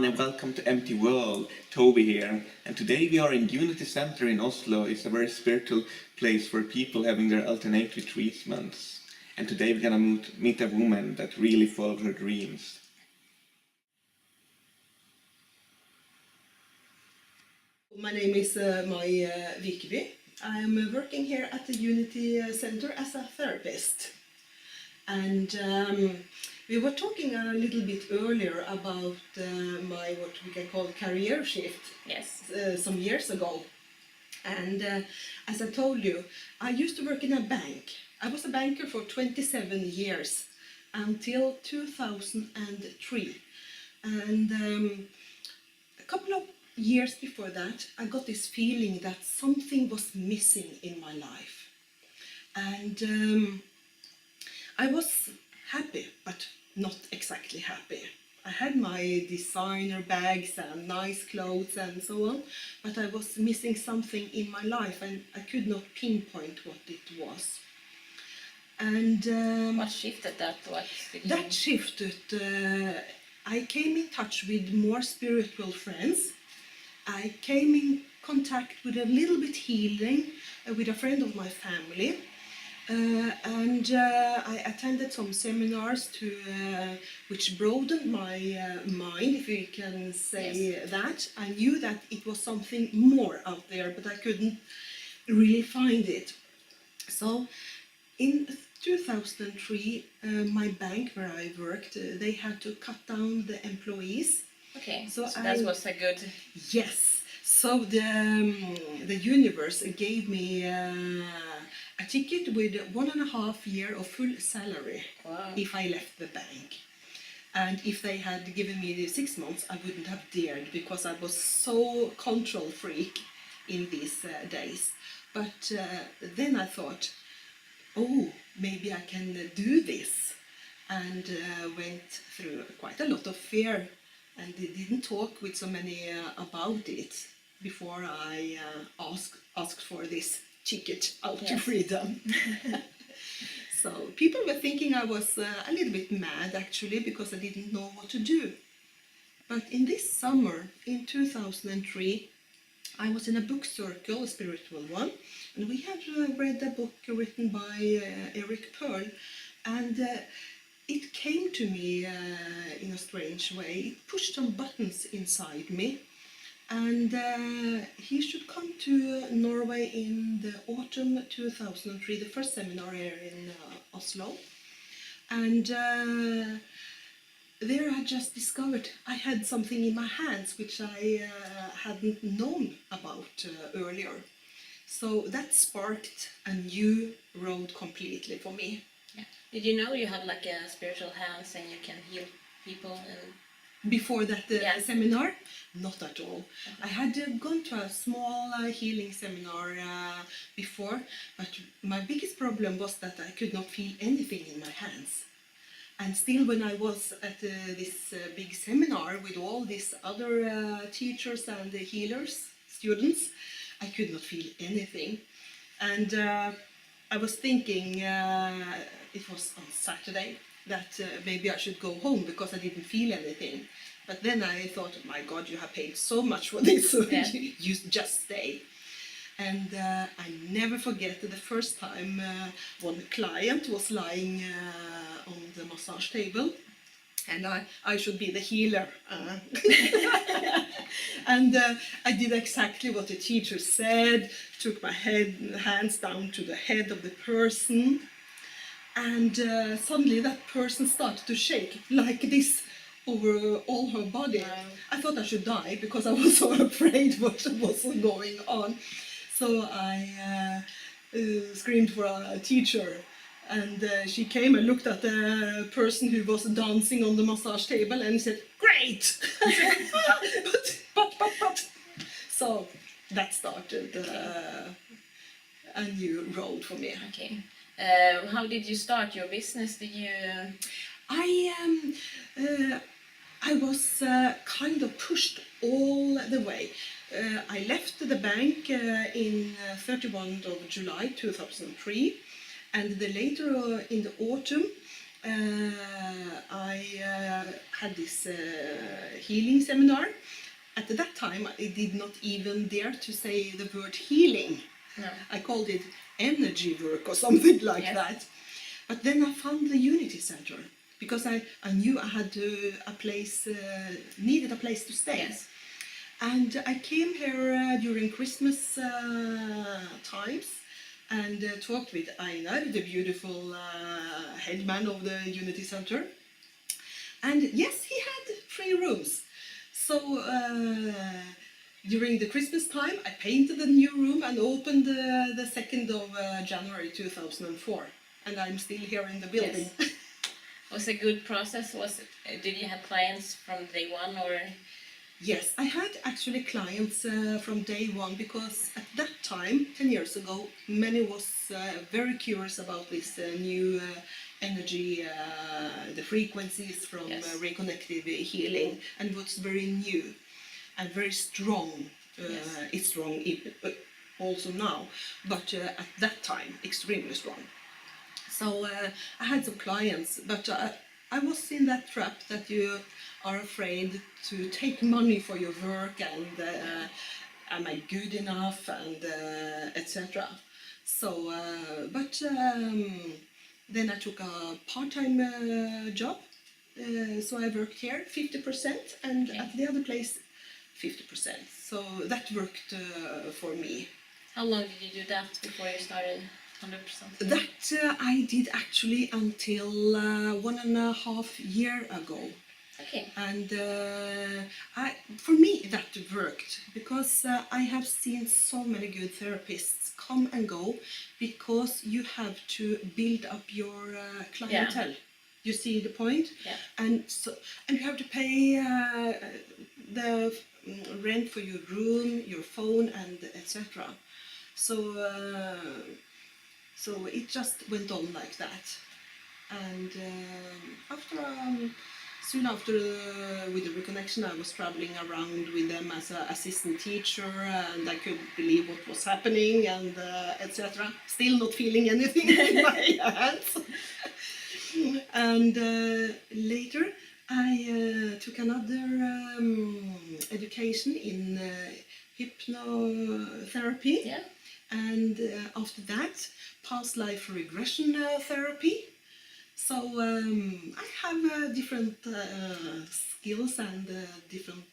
everyone and welcome to Empty World. Toby here. And today we are in Unity Center in Oslo. It's a very spiritual place for people having their alternative treatments. And today we're gonna meet a woman that really followed her dreams. My name is May Wikeby. I'm working here at the Unity Center as a therapist. And we were talking a little bit earlier about my what we can call career shift. Yes. Some years ago. And as I told you, I used to work in a bank. I was a banker for 27 years until 2003. And a couple of years before that, I got this feeling that something was missing in my life. And I was happy, but not exactly happy. I had my designer bags and nice clothes and so on, but I was missing something in my life and I could not pinpoint what it was. And What shifted that? that shifted. I came in touch with more spiritual friends. I came in contact with a little bit healing with a friend of my family. And I attended some seminars which broadened my mind, if we can say that. I knew that it was something more out there, but I couldn't really find it. So in 2003, my bank where I worked, they had to cut down the employees. Okay, so that was a good... Yes, so the universe gave me a ticket with 1.5 years of full salary. Wow. If I left the bank. And if they had given me the 6 months, I wouldn't have dared because I was so control freak in these days. But then I thought, oh, maybe I can do this. And went through quite a lot of fear and didn't talk with so many about it before I asked for this ticket out to freedom. So people were thinking I was a little bit mad actually because I didn't know what to do. But in this summer in 2003 I was in a book circle, a spiritual one, and we had read a book written by Eric Pearl, and it came to me in a strange way. It pushed some buttons inside me. And he should come to Norway in the autumn 2003, the first seminar here in Oslo. And there I just discovered I had something in my hands which I hadn't known about earlier. So that sparked a new road completely for me. Yeah. Did you know you have like a spiritual hands and you can heal people? And before that seminar? Not at all. I had gone to a small healing seminar before, but my biggest problem was that I could not feel anything in my hands. And still when I was at this big seminar with all these other teachers and healers, students, I could not feel anything. And I was thinking, it was on Saturday, that maybe I should go home because I didn't feel anything. But then I thought, oh my God, you have paid so much for this, so you just stay. And I never forget the first time one client was lying on the massage table, and I should be the healer. And I did exactly what the teacher said, took my hands down to the head of the person, and suddenly that person started to shake like this over all her body. Wow. I thought I should die because I was so afraid what was going on. So I screamed for a teacher, and she came and looked at the person who was dancing on the massage table and said, "Great!" but. So that started a new road for me. Okay. How did you start your business? Did you? I was kind of pushed all the way. I left the bank in 31 of July 2003, and later in the autumn I had this healing seminar. At that time, I did not even dare to say the word healing. No. I called it energy work or something like Yes. that. But then I found the Unity Center because I knew I had needed a place to stay. Yes. And I came here during Christmas times and talked with Einar, the beautiful head man of the Unity Center. And yes, he had 3 rooms. So during the Christmas time, I painted a new room and opened the 2nd of January 2004. And I'm still here in the building. Yes. Was it a good process? Did you have clients from day one or? Yes, I had actually clients from day one because at that time, 10 years ago, many was very curious about this new energy, the frequencies from Yes. reconnective healing, and what's very new and very strong. Yes. It's strong also now, but at that time, extremely strong. So I had some clients, but I was in that trap that you are afraid to take money for your work and am I good enough and etc. So, then I took a part-time job. So I worked here 50% and Okay. at the other place 50%. So that worked for me. How long did you do that before you started 100%? That I did actually until 1.5 years ago. Okay. And for me that worked because I have seen so many good therapists come and go because you have to build up your clientele. You see the point? Yeah. And you have to pay the rent for your room, your phone, and etc. So it just went on like that. And soon after, with the reconnection, I was traveling around with them as an assistant teacher, and I couldn't believe what was happening, and etc. Still not feeling anything in my hands. And later, I took another education in hypnotherapy. Yeah. And after that, past life regression therapy. So I have different skills and different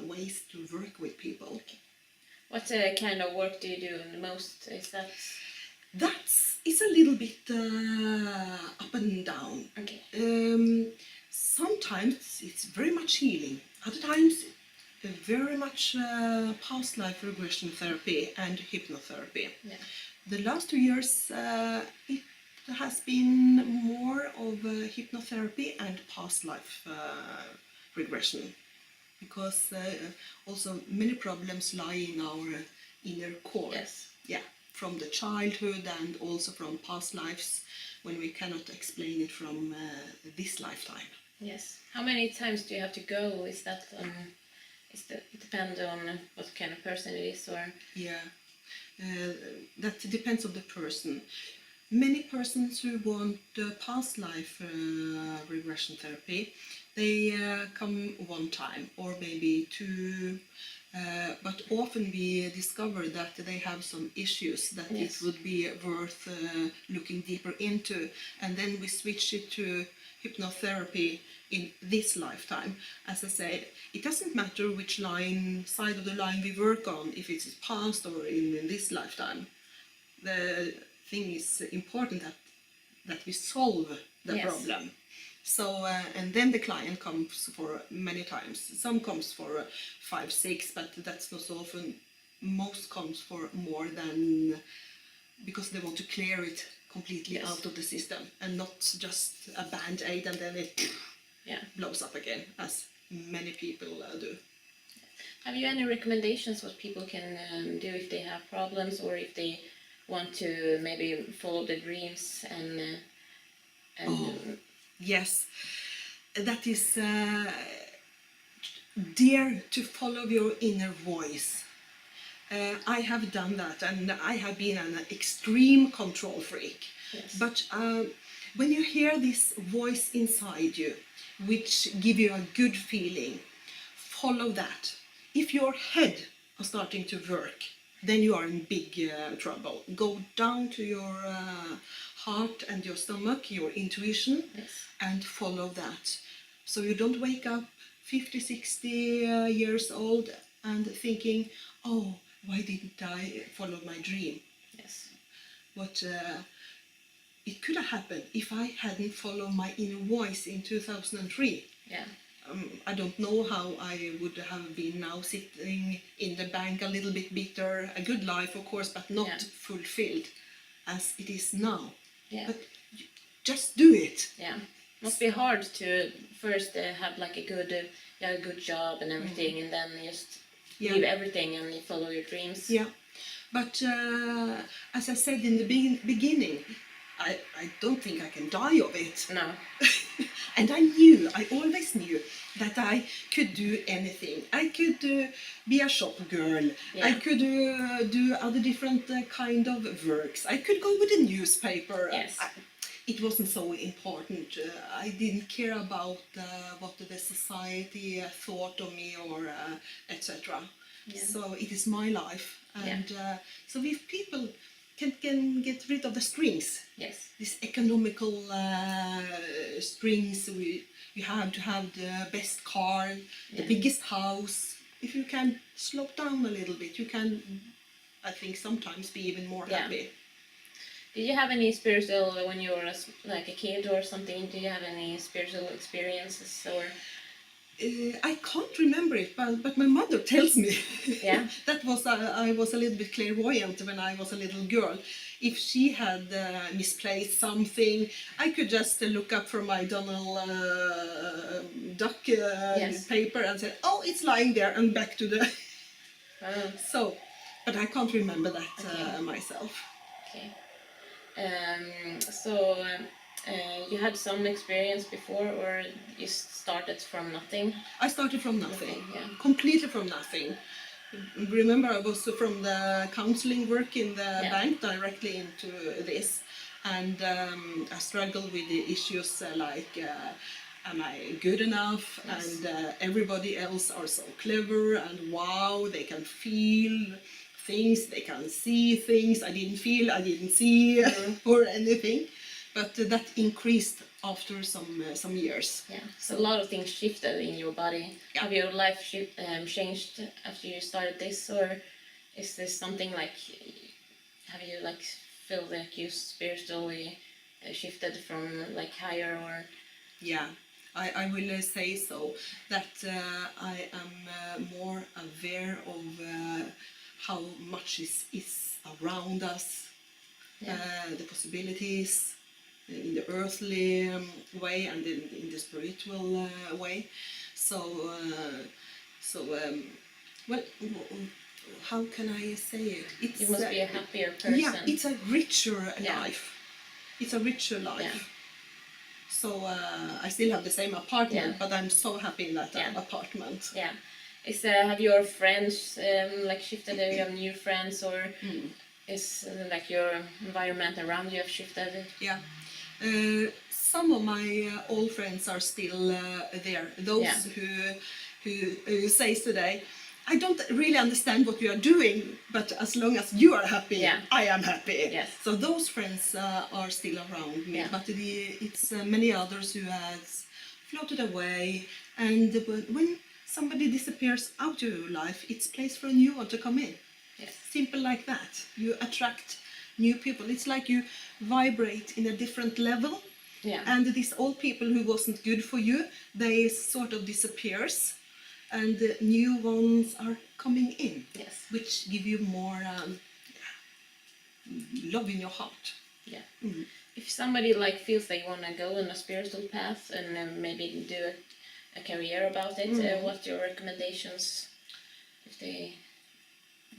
ways to work with people. What kind of work do you do the most? Is that? It's a little bit up and down. Okay. Sometimes it's very much healing. Other times very much past life regression therapy and hypnotherapy. Yeah. The last 2 years it has been more of hypnotherapy and past life regression because also many problems lie in our inner core. Yes. Yeah, from the childhood and also from past lives when we cannot explain it from this lifetime. Yes. How many times do you have to go? Is that it depends on what kind of person it is, or? Yeah, that depends on the person. Many persons who want past life regression therapy, they come one time or maybe 2, but often we discover that they have some issues that Yes. it would be worth looking deeper into, and then we switch it to hypnotherapy in this lifetime. As I said, it doesn't matter which side of the line we work on, if it's past or in this lifetime. The thing is important that we solve the Yes. problem. So and then the client comes for many times. Some comes for 5, 6, but that's not so often. Most comes for more than, because they want to clear it completely Yes. out of the system and not just a band-aid and then it blows up again, as many people do. Have you any recommendations what people can do if they have problems or if they want to maybe follow their dreams and Yes, that is dare to follow your inner voice. I have done that, and I have been an extreme control freak. Yes. But when you hear this voice inside you, which give you a good feeling, follow that. If your head are starting to work, then you are in big trouble. Go down to your heart and your stomach, your intuition, Yes. and follow that. So you don't wake up 50, 60 years old and thinking, oh, why didn't I follow my dream? Yes. But it could have happened if I hadn't followed my inner voice in 2003. Yeah. I don't know how I would have been now, sitting in the bank a little bit bitter, a good life of course, but not Yeah. fulfilled as it is now. Yeah. But just do it. Yeah. Must be hard to first have like a good job and everything, and then just leave everything and you follow your dreams. Yeah. But as I said in the beginning, I don't think I can die of it. No. And I always knew that I could do anything. I could be a shop girl. Yeah. I could do other different kind of works. I could go with a newspaper. Yes. It wasn't so important. I didn't care about what the society thought of me or etc. Yeah. So it is my life. And so if people can get rid of the strings, Yes. these economical strings, you have to have the best car, the biggest house. If you can slow down a little bit, you can, I think, sometimes be even more happy. Did you have any spiritual, when you were like a kid or something, did you have any spiritual experiences or? I can't remember it, but my mother tells me. Yeah. That was I was a little bit clairvoyant when I was a little girl. If she had misplaced something, I could just look up from my Donald Duck paper and say, "Oh, it's lying there," and back to the. Oh. So, but I can't remember that myself. Okay. You had some experience before, or you started from nothing? I started from nothing, Yeah. completely from nothing. Remember, I was from the counseling work in the bank directly into this, and I struggled with the issues like, am I good enough? Yes. And everybody else are so clever, and wow, they can feel things, they can see things I didn't feel, I didn't see, or anything. But that increased after some years. Yeah. So a lot of things shifted in your body. Yeah. Have your life changed after you started this, or is this something like? Have you like feel like you spiritually shifted from like higher or? Yeah, I will say so. That I am more aware of how much is around us, the possibilities in the earthly way and in the spiritual way. So, well, how can I say it? It's, You must be a happier person. Yeah, it's a richer life. It's a richer life. Yeah. So I still have the same apartment, Yeah. but I'm so happy in that apartment. Yeah. Have your friends like shifted? Do you have new friends, or is like your environment around you have shifted? Yeah. Some of my old friends are still there. Those who says today, I don't really understand what you are doing, but as long as you are happy, I am happy. Yes. So those friends are still around me, but it's many others who has floated away. And when somebody disappears out of your life, it's place for a new one to come in. Yes. Simple like that. You attract new people. It's like you vibrate in a different level. Yeah. And these old people who wasn't good for you, they sort of disappears, and the new ones are coming in. Yes. Which give you more love in your heart. Yeah. If somebody like feels they want to go on a spiritual path and maybe do a career about it, what's your recommendations? Do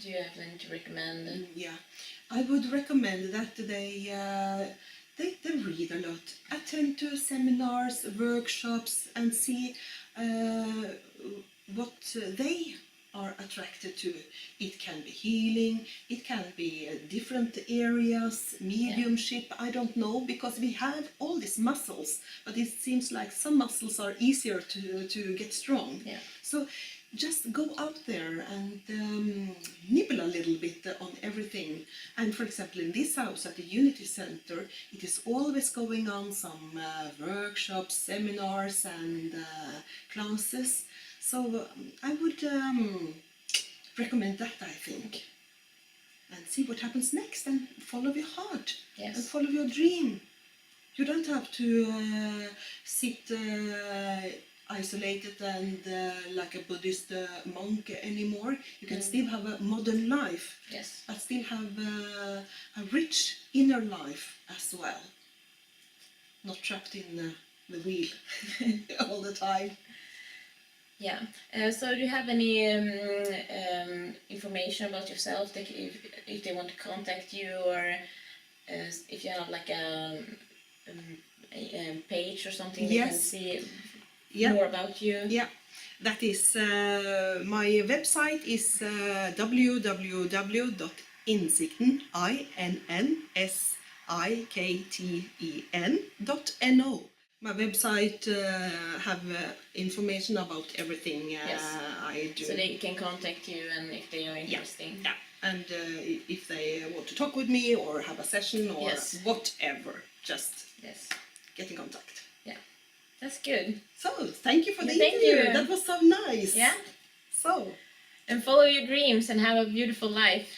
you have any to recommend? Yeah, I would recommend that they read a lot, attend to seminars, workshops, and see what they are attracted to. It can be healing, it can be different areas, mediumship, I don't know, because we have all these muscles, but it seems like some muscles are easier to get strong. Yeah. So just go out there and nibble a little bit on everything. And for example, in this house at the Unity Center, it is always going on some workshops, seminars and classes. So I would recommend that, I think. And see what happens next, and follow your heart. Yes. And follow your dream. You don't have to sit isolated and like a Buddhist monk anymore. You can still have a modern life, Yes. but still have a rich inner life as well. Not trapped in the wheel all the time. Yeah. So do you have any information about yourself, that if they want to contact you, or if you have like a page or something, they can see more about you? Yeah, that is my website is www.innsikten.no. My website have information about everything I do. So they can contact you, and if they are interested. Yeah. And if they want to talk with me or have a session or whatever, just get in contact. Yeah, that's good. So, thank you for the Thank interview. you. That was so nice. Yeah. So. And follow your dreams and have a beautiful life.